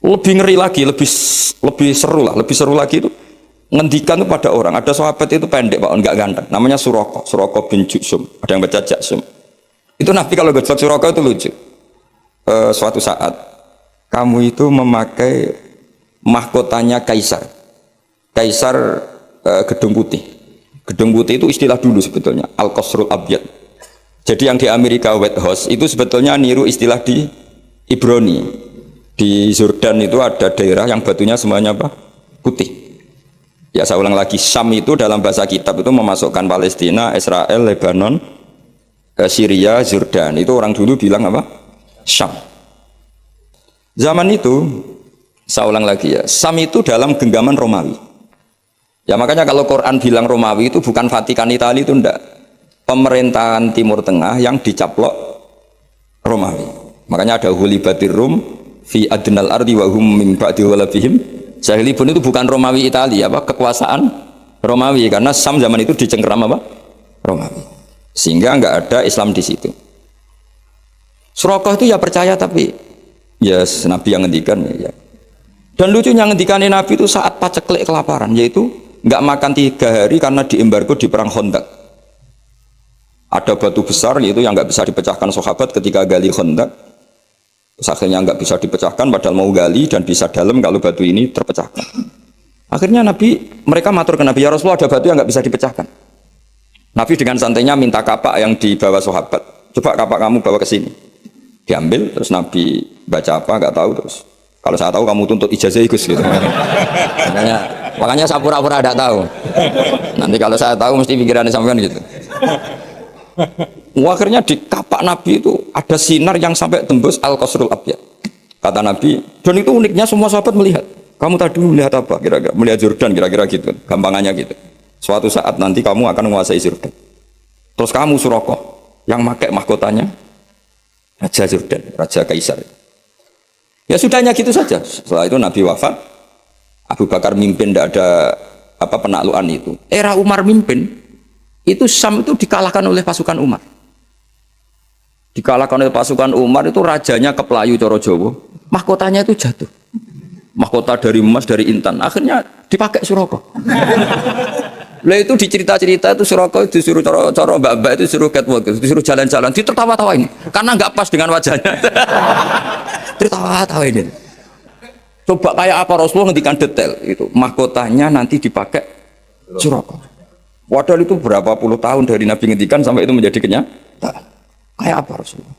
Lebih ngeri lagi, lebih seru lah, lebih seru lagi itu ngendikan itu pada orang. Ada sahabat itu pendek Pak, enggak ganteng. Namanya Suroko bin Jusum. Ada yang baca Jaksum. Itu Nabi kalau gojlok Suroko itu lucu. Suatu saat kamu itu memakai mahkotanya Kaisar. Kaisar Gedung Putih. Gedung Putih itu istilah dulu sebetulnya, Al-Qasrul Abyad. Jadi yang di Amerika White House itu sebetulnya niru istilah di Ibrani. Di Jordan itu ada daerah yang batunya semuanya apa? Putih. Ya saya ulang lagi, Syam itu dalam bahasa kitab itu memasukkan Palestina, Israel, Lebanon, Syria, Jordan. Itu orang dulu bilang apa? Syam. Zaman itu, saya ulang lagi ya, Syam itu dalam genggaman Romawi. Ya makanya kalau Quran bilang Romawi itu bukan Vatikan Italia itu enggak. Pemerintahan Timur Tengah yang dicaplok Romawi. Makanya ada Hulibatir Rum fi adnal ardi wa hum min ba'di ghalabihim jahilibun itu bukan Romawi Italia apa kekuasaan Romawi karena Sam zaman itu dicengkeram apa Romawi sehingga enggak ada Islam di situ. Suraqah itu ya percaya tapi ya Nabi yang ngendikan ya. Dan lucunya ngendikannya Nabi itu saat paceklik kelaparan yaitu enggak makan 3 hari karena diembargo di perang Khandaq. Ada batu besar yaitu yang enggak bisa dipecahkan sahabat ketika gali Khandaq. Akhirnya nggak bisa dipecahkan padahal mau gali dan bisa dalam kalau batu ini terpecahkan. Akhirnya mereka matur ke Nabi, ya Rasulullah ada batu yang nggak bisa dipecahkan. Nabi dengan santainya minta kapak yang dibawa sahabat, coba kapak kamu bawa ke sini. Diambil terus Nabi baca apa nggak tahu terus. Kalau saya tahu kamu tuntut ijazah ikut gitu. Makanya saya pura-pura tidak tahu. Nanti kalau saya tahu mesti pikirannya sampean gitu. Akhirnya di kapak Nabi itu ada sinar yang sampai tembus Al-Qasrul Abyad. Kata Nabi, dan itu uniknya semua sahabat melihat. Kamu tadi melihat apa? Kira-kira melihat Jordan, kira-kira gitu. Gampangannya gitu. Suatu saat nanti kamu akan menguasai Jordan. Terus kamu Suraqah yang pakai mahkotanya Raja Jordan, Raja Kaisar. Ya sudahnya gitu saja. Setelah itu Nabi wafat, Abu Bakar mimpin, tidak ada penaklukan itu. Era Umar mimpin, itu Syam itu dikalahkan oleh pasukan Umar. Dikalahkan oleh pasukan Umar itu rajanya kepelayu coro Jawa, mahkotanya itu jatuh. Mahkota dari emas, dari intan, akhirnya dipakai Suraqah. Lah itu dicerita-cerita itu Suraqah disuruh coro mbak-mbak itu suruh catwalk, disuruh jalan-jalan, ditertawa-tawain karena nggak pas dengan wajahnya. Tertawa-tawain. Coba kayak apa Rasulullah ngendikan detail itu, mahkotanya nanti dipakai Suraqah. Padahal itu berapa puluh tahun dari Nabi ngendikan sampai itu menjadi kenyataan. Kayak apa Rasulullah?